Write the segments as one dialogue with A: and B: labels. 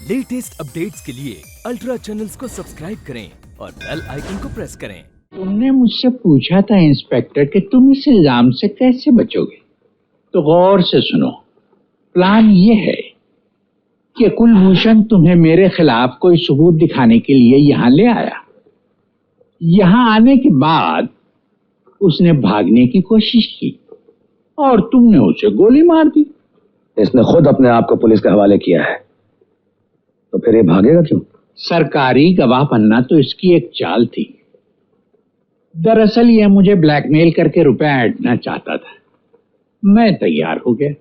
A: Latest updates के लिए ultra channels को सब्सक्राइब करें और बेल आइकन को प्रेस करें।
B: तुमने मुझसे पूछा था इंस्पेक्टर कि तुम इस इल्जाम से कैसे बचोगे, तो गौर से सुनो। प्लान ये है कि कुलभूषण तुम्हें मेरे खिलाफ कोई सबूत दिखाने के लिए यहाँ ले आया। यहाँ आने के बाद उसने भागने की कोशिश की और तुमने उसे गोली मार दी।
C: इसने खुद अपने आप को पुलिस के हवाले किया है, तो फिर ये भागेगा क्यों?
B: सरकारी गवाह बनना तो इसकी एक चाल थी। दरअसल ये मुझे ब्लैकमेल करके रुपया ऐंठना चाहता था। मैं तैयार हो गया।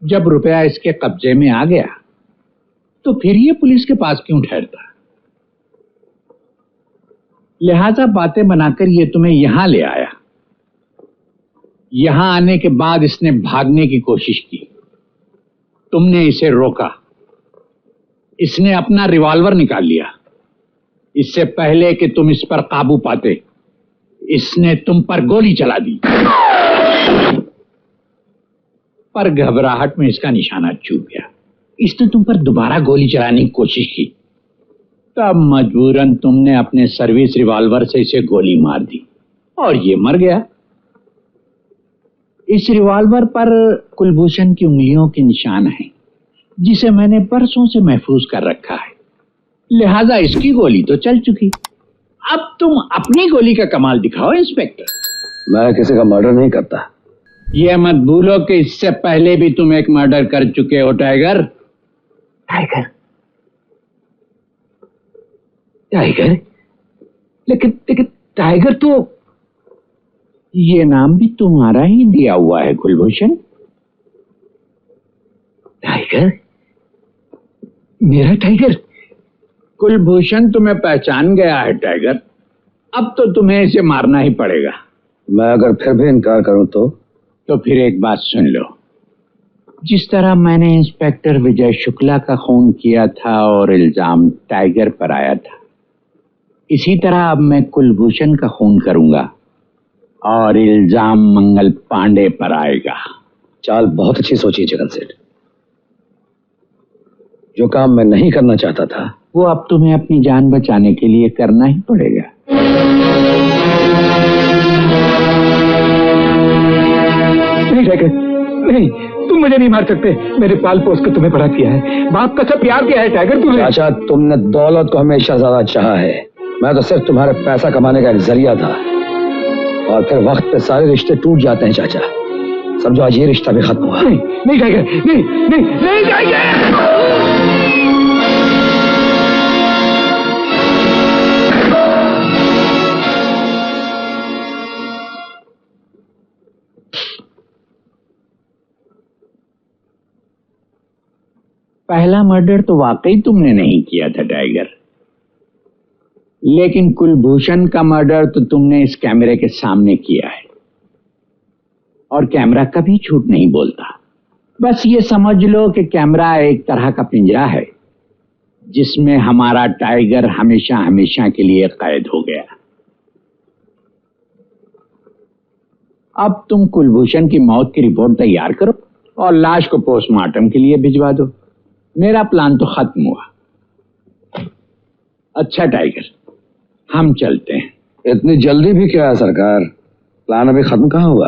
B: जब रुपया इसके कब्जे में आ गया तो फिर ये पुलिस के पास क्यों ठहरता। लिहाजा बातें बनाकर ये तुम्हें यहां ले आया। यहां आने के बाद इसने भागने की कोशिश की। तुमने इसे रोका। इसने अपना रिवॉल्वर निकाल लिया। इससे पहले कि तुम इस पर काबू पाते, इसने तुम पर गोली चला दी, पर घबराहट में इसका निशाना चूक गया। इसने तुम पर दोबारा गोली चलाने की कोशिश की, तब मजबूरन तुमने अपने सर्विस रिवॉल्वर से इसे गोली मार दी और ये मर गया। इस रिवॉल्वर पर कुलभूषण की उंगलियों के निशान हैं, जिसे मैंने बरसों से महफूज कर रखा है। लिहाजा इसकी गोली तो चल चुकी। अब तुम अपनी गोली का कमाल दिखाओ इंस्पेक्टर।
C: मैं किसी का मर्डर नहीं करता।
B: यह मत भूलो कि इससे पहले भी तुम एक मर्डर कर चुके हो टाइगर।
C: टाइगर? टाइगर? लेकिन टाइगर तो
B: ये नाम भी तुम्हारा ही दिया हुआ है कुलभूषण।
C: टाइगर? मेरा टाइगर?
B: कुलभूषण तुम्हें पहचान गया है टाइगर। अब तो तुम्हें इसे मारना ही पड़ेगा।
C: मैं अगर फिर भी इनकार करूं तो
B: फिर एक बात सुन लो। जिस तरह मैंने इंस्पेक्टर विजय शुक्ला का खून किया था और इल्जाम टाइगर पर आया था, इसी तरह अब मैं कुलभूषण का खून करूंगा और इल्जाम मंगल पांडे पर आएगा।
C: चाल बहुत अच्छी सोची जगन सेठ। जो काम मैं नहीं करना चाहता था
B: वो अब तुम्हें अपनी जान बचाने के लिए करना ही पड़ेगा।
C: नहीं टाइगर, नहीं, तुम मुझे नहीं मार सकते। मेरे पाल पोस कर तुम्हें बड़ा किया है, बाप का सब प्यार किया है टाइगर तुमने। चाचा, तुमने दौलत को हमेशा ज्यादा चाहा है। मैं तो सिर्फ तुम्हारे पैसा कमाने का एक जरिया था, और फिर वक्त पे सारे रिश्ते टूट जाते हैं चाचा। समझो आज ये रिश्ता भी खत्म हुआ। नहीं, नहीं टाइगर, नहीं, नहीं, नहीं टाइगर।
B: पहला मर्डर तो वाकई तुमने नहीं किया था टाइगर, लेकिन कुलभूषण का मर्डर तो तुमने इस कैमरे के सामने किया है, और कैमरा कभी झूठ नहीं बोलता। बस ये समझ लो कि कैमरा एक तरह का पिंजरा है जिसमें हमारा टाइगर हमेशा हमेशा के लिए कैद हो गया। अब तुम कुलभूषण की मौत की रिपोर्ट तैयार करो और लाश को पोस्टमार्टम के लिए भिजवा दो। मेरा प्लान तो खत्म हुआ। अच्छा टाइगर, हम चलते हैं।
C: इतनी जल्दी भी क्या है सरकार? प्लान अभी खत्म कहाँ हुआ?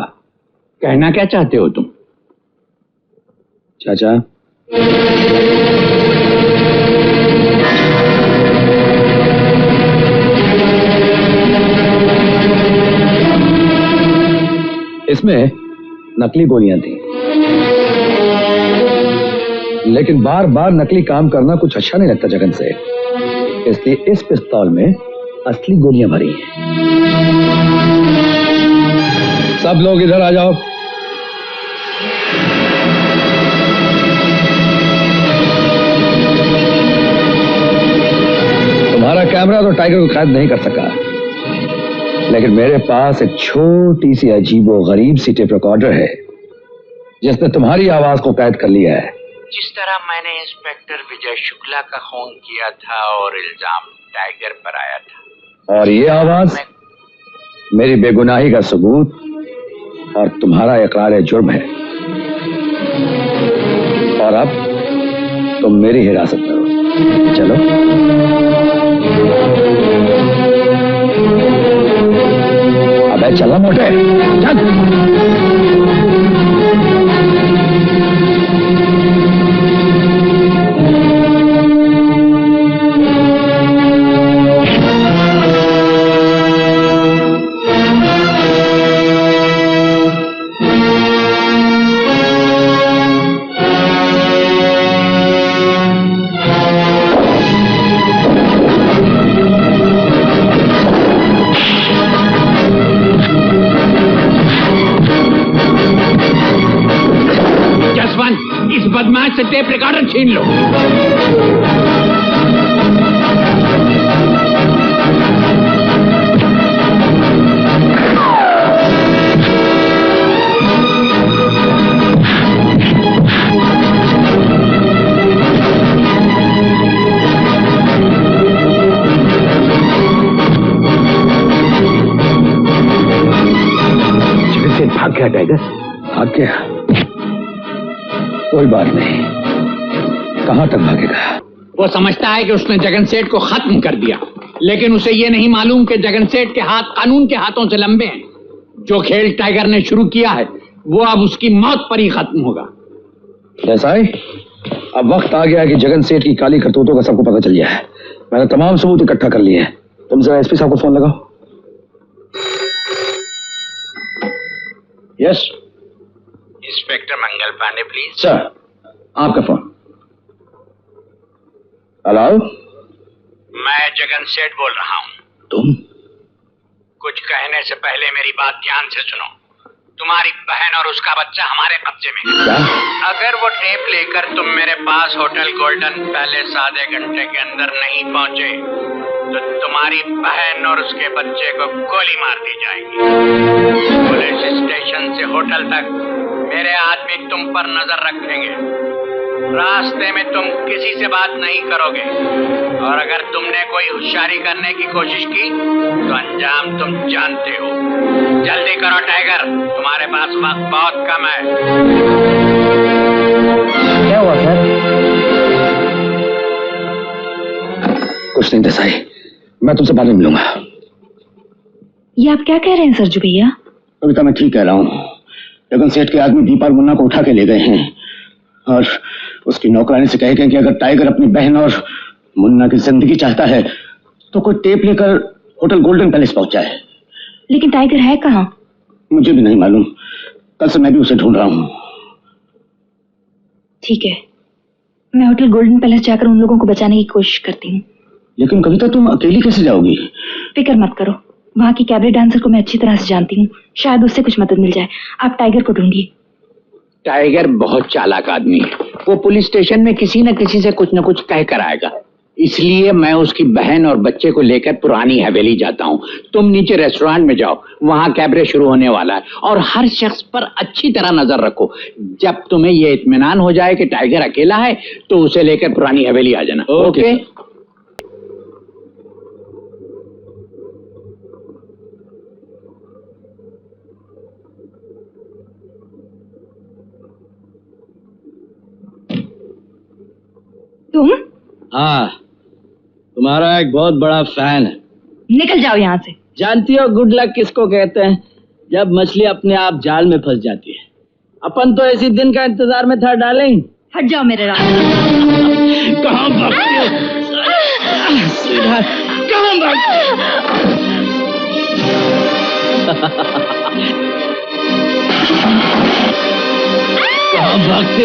B: कहना क्या चाहते हो तुम?
C: चाचा, इसमें नकली गोलियां थी, लेकिन बार बार नकली काम करना कुछ अच्छा नहीं लगता जगन से। इसलिए इस पिस्तौल में असली गोलियां भरी हैं। सब लोग इधर आ जाओ। तुम्हारा कैमरा तो टाइगर को कैद नहीं कर सका, लेकिन मेरे पास एक छोटी सी अजीबो गरीब सी टेप रिकॉर्डर है जिसने तुम्हारी आवाज को कैद कर लिया है।
B: जिस तरह मैंने इंस्पेक्टर विजय शुक्ला का खून किया था और इल्जाम टाइगर पर आया था,
C: और ये आवाज मेरी बेगुनाही का सबूत और तुम्हारा इकरार जुर्म है। और अब तुम मेरी हिरासत में हो। चलो। अबे चलो मोटे, चल।
B: इस बदमाश से टेप रिकॉर्डर छीन लो।
C: जगन सेठ भाग गया टाइगर, भाग गया। कोई बात नहीं, कहां तक भागेगा?
B: वो समझता है कि उसने जगन सेठ को खत्म कर दिया, लेकिन उसे ये नहीं मालूम कि जगन सेठ के हाथ कानून के हाथों से लंबे हैं। जो खेल टाइगर ने शुरू किया है वो अब उसकी मौत पर ही खत्म होगा।
C: देसाई, अब वक्त आ गया कि जगन सेठ की काली करतूतों का सबको पता चल गया है। मैंने तमाम सबूत इकट्ठा कर लिए हैं। तुम जरा एसपी साहब को फोन लगाओ। Yes
B: inspector Mangal Pandey please.
C: Sir, आपका फोन। हेलो,
B: मैं जगन सेठ बोल रहा हूँ।
C: तुम?
B: कुछ कहने से पहले मेरी बात ध्यान से सुनो। तुम्हारी बहन और उसका बच्चा हमारे कब्जे में है।
C: क्या?
B: अगर वो टेप लेकर तुम मेरे पास होटल गोल्डन पैलेस आधे घंटे के अंदर नहीं पहुंचे तो तुम्हारी बहन और उसके बच्चे को गोली मार दी जाएगी। पुलिस स्टेशन से होटल तक मेरे आदमी तुम पर नजर रखेंगे। रास्ते में तुम किसी से बात नहीं करोगे और अगर तुमने कोई होशियारी करने की कोशिश की तो अंजाम तुम जानते हो। जल्दी करो टाइगर, तुम्हारे पास वक्त बहुत कम है।
C: क्या हुआ सर? कुछ नहीं देसाई, मैं तुमसे बाद में मिलूंगा।
D: ये आप क्या कह रहे हैं सरजू भैया?
C: कविता, मैं ठीक कह रहा हूँ। जगन सेठ के आदमी दीपा और मुन्ना को उठा के ले गए हैं और उसकी नौकरानी से कहे गए कि अगर टाइगर अपनी बहन और मुन्ना की जिंदगी चाहता है तो कोई टेप लेकर होटल गोल्डन पैलेस पहुंच जाए।
D: लेकिन टाइगर है कहाँ?
C: मुझे भी नहीं मालूम, कल से मैं भी उसे ढूंढ रहा हूँ।
D: ठीक है, मैं होटल गोल्डन पैलेस जाकर उन लोगों को बचाने की कोशिश करती हूँ।
C: लेकिन कविता, तुम अकेली कैसे जाओगी?
D: फिक्र मत करो, वहाँ की कैबरे डांसर को मैं अच्छी तरह से जानती हूँ, शायद उससे कुछ मदद मिल जाए। आप टाइगर को ढूंढिए।
B: टाइगर बहुत चालाक आदमी है, वो पुलिस स्टेशन में किसी न किसी से कुछ न कुछ कह कर आएगा। इसलिए मैं उसकी बहन और बच्चे को लेकर पुरानी हवेली जाता हूँ। तुम नीचे रेस्टोरेंट में जाओ, वहाँ कैबरे शुरू होने वाला है और हर शख्स पर अच्छी तरह नजर रखो। जब तुम्हें ये इत्मीनान हो जाए कि टाइगर अकेला है तो उसे लेकर पुरानी हवेली आ जाना। ओके?
D: तुम?
E: हाँ, तुम्हारा एक बहुत बड़ा फैन है।
D: निकल जाओ यहाँ से।
E: जानती हो गुड लक किसको कहते हैं? जब मछली अपने आप जाल में फंस जाती है। अपन तो ऐसी दिन का इंतजार में था डार्लिंग।
D: हट जाओ मेरे रास्ते।
E: कहाँ भागती हो? कहाँ भागती कहाँ भागते?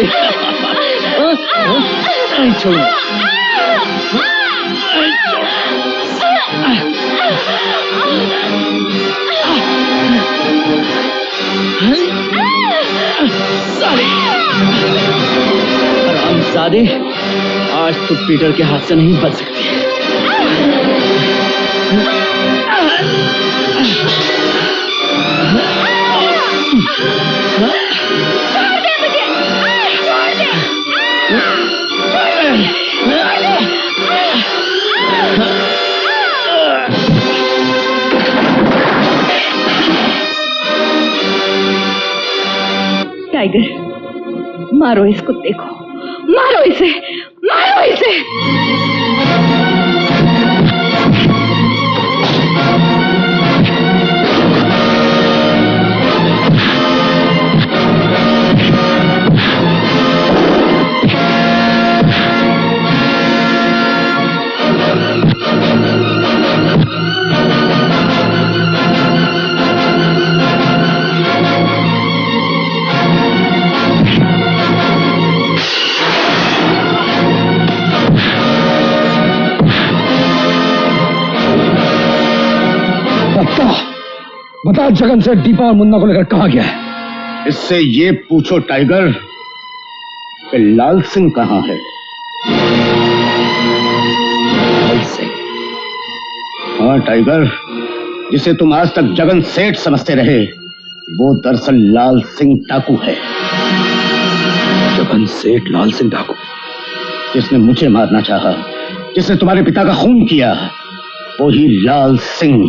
E: छोड़ो। हरामजादी, आज तो पीटर के हाथ से नहीं बच सकती।
D: टाइगर, मारो इस कुत्ते को, मारो इसे, मारो इसे।
C: बता जगन से दीपा और मुन्ना को लेकर कहां गया है?
F: इससे ये पूछो टाइगर कि लाल सिंह कहां है।
C: लाल सिंह?
F: हाँ टाइगर, जिसे तुम आज तक जगन सेठ समझते रहे, वो दरअसल लाल सिंह डाकू है।
C: जगन सेठ लाल सिंह डाकू?
F: जिसने मुझे मारना चाहा, जिसने तुम्हारे पिता का खून किया, वो ही लाल सिंह।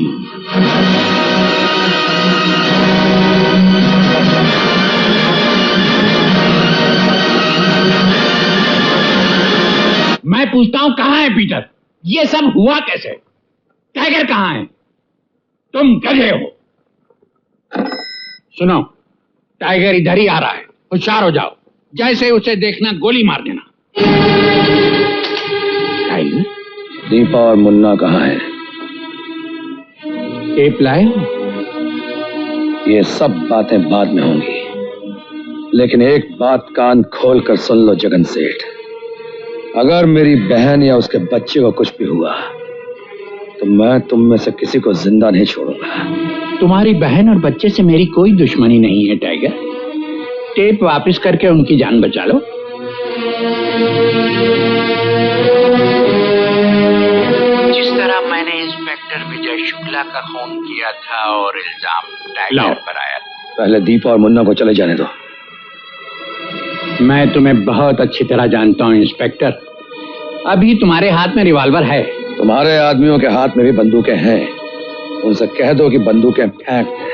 B: मैं पूछता हूं कहां है पीटर? ये सब हुआ कैसे? टाइगर कहां है? तुम गधे हो। सुनो, टाइगर इधर ही आ रहा है, होशियार हो जाओ। जैसे उसे देखना गोली मार देना। टाइगर?
C: दीपा और मुन्ना कहां है?
B: टेप लाए हो?
C: ये सब बातें बाद में होंगी, लेकिन एक बात कान खोल कर सुन लो जगन सेठ। अगर मेरी बहन या उसके बच्चे को कुछ भी हुआ तो मैं तुम में से किसी को जिंदा नहीं छोड़ूंगा।
B: तुम्हारी बहन और बच्चे से मेरी कोई दुश्मनी नहीं है टाइगर। टेप वापस करके उनकी जान बचा लो। जिस तरह मैंने इंस्पेक्टर विजय शुक्ला का खून किया था और इल्जाम टाइगर पर आया।
C: पहले दीपा और मुन्ना को चले जाने दो।
B: मैं तुम्हें बहुत अच्छी तरह जानता हूं इंस्पेक्टर। अभी तुम्हारे हाथ में रिवॉल्वर है।
C: तुम्हारे आदमियों के हाथ में भी बंदूकें हैं। उनसे कह दो कि बंदूकें फेंक दें।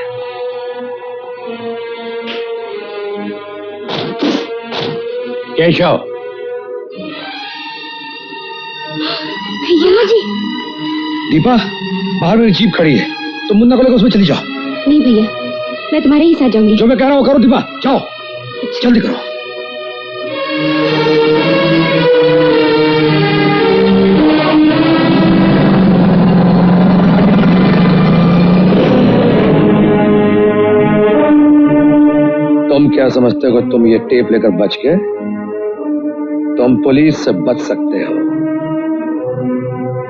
B: केशव।
G: भैया जी।
C: दीपा, बाहर मेरी जीप खड़ी है, तुम मुन्ना को लेकर उसमें चली जाओ।
G: नहीं भैया, मैं तुम्हारे ही साथ जाऊंगी।
C: जो मैं कह रहा हूँ करो दीपा, जाओ जल्दी करो। तुम क्या समझते हो कि तुम ये टेप लेकर बच गए? तुम पुलिस से बच सकते हो,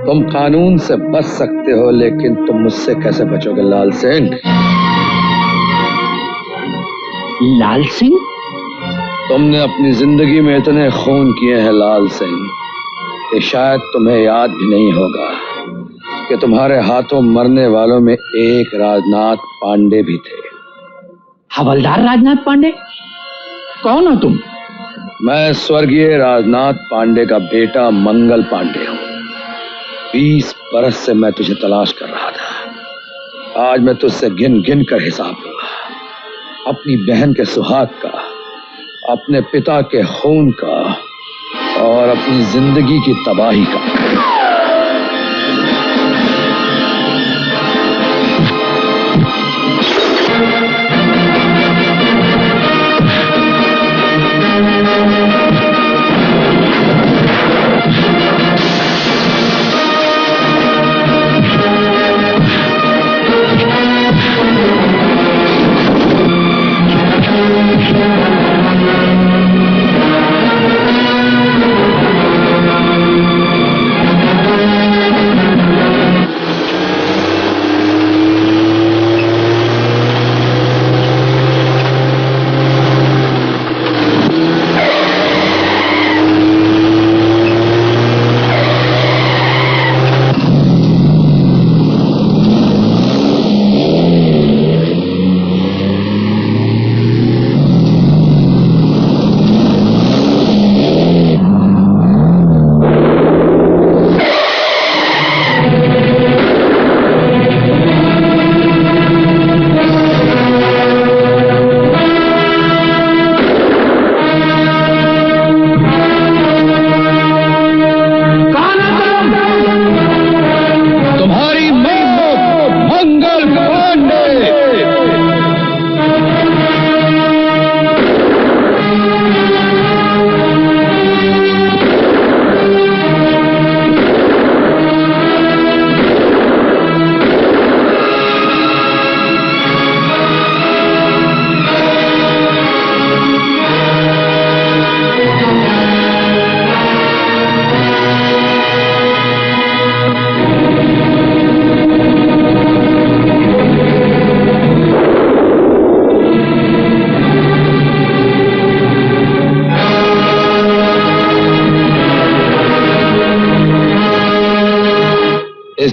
C: तुम कानून से बच सकते हो, लेकिन तुम मुझसे कैसे बचोगे लाल सिंह?
B: लाल सिंह?
C: तुमने अपनी जिंदगी में इतने खून किए हैं लाल सिंह कि शायद तुम्हें याद भी नहीं होगा कि तुम्हारे हाथों मरने वालों में एक राजनाथ पांडे भी थे।
B: हवलदार राजनाथ पांडे? कौन हो तुम?
C: मैं स्वर्गीय राजनाथ पांडे का बेटा मंगल पांडे हूं। 20 बरस से मैं तुझे तलाश कर रहा था। आज मैं तुझसे गिन गिन कर हिसाब लूंगा, अपनी बहन के सुहाग का, अपने पिता के खून का और अपनी जिंदगी की तबाही का।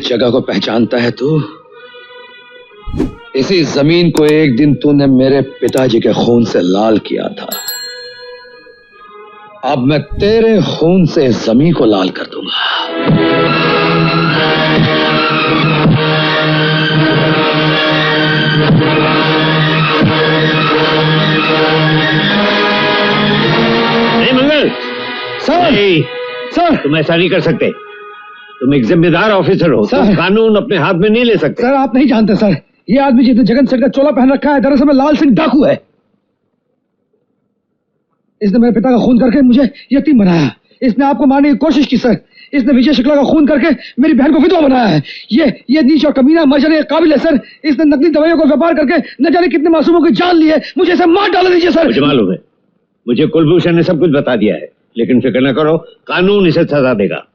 C: इस जगह को पहचानता है तू? इसी जमीन को एक दिन तूने मेरे पिताजी के खून से लाल किया था। अब मैं तेरे खून से इस जमीन को लाल कर दूंगा।
F: नहीं मंगल,
C: सर, सर,
F: तुम ऐसा नहीं कर सकते। तुम एक जिम्मेदार ऑफिसर हो, तुम कानून अपने हाथ में नहीं ले सकते।
C: सर आप नहीं जानते सर, ये आदमी जिसने जगन सेठ का चोला पहन रखा है दरअसल में लाल सिंह डाकू है। इसने मेरे पिता का खून करके मुझे यतीम बनाया। इसने आपको मारने की कोशिश की सर। इसने विजय शुक्ला का खून करके मेरी बहन को विधवा बनाया है। ये नीच और कमीना मजर काबिल है सर। इसने नकली दवाइयों को व्यापार करके न जाने कितने मासूमों की जान ली है। मुझे इसे मार डाल दीजिए सर।
F: मुझे मालूम है, मुझे कुलभूषण ने सब कुछ बता दिया है, लेकिन फिक्र न करो, कानून इसे सजा देगा।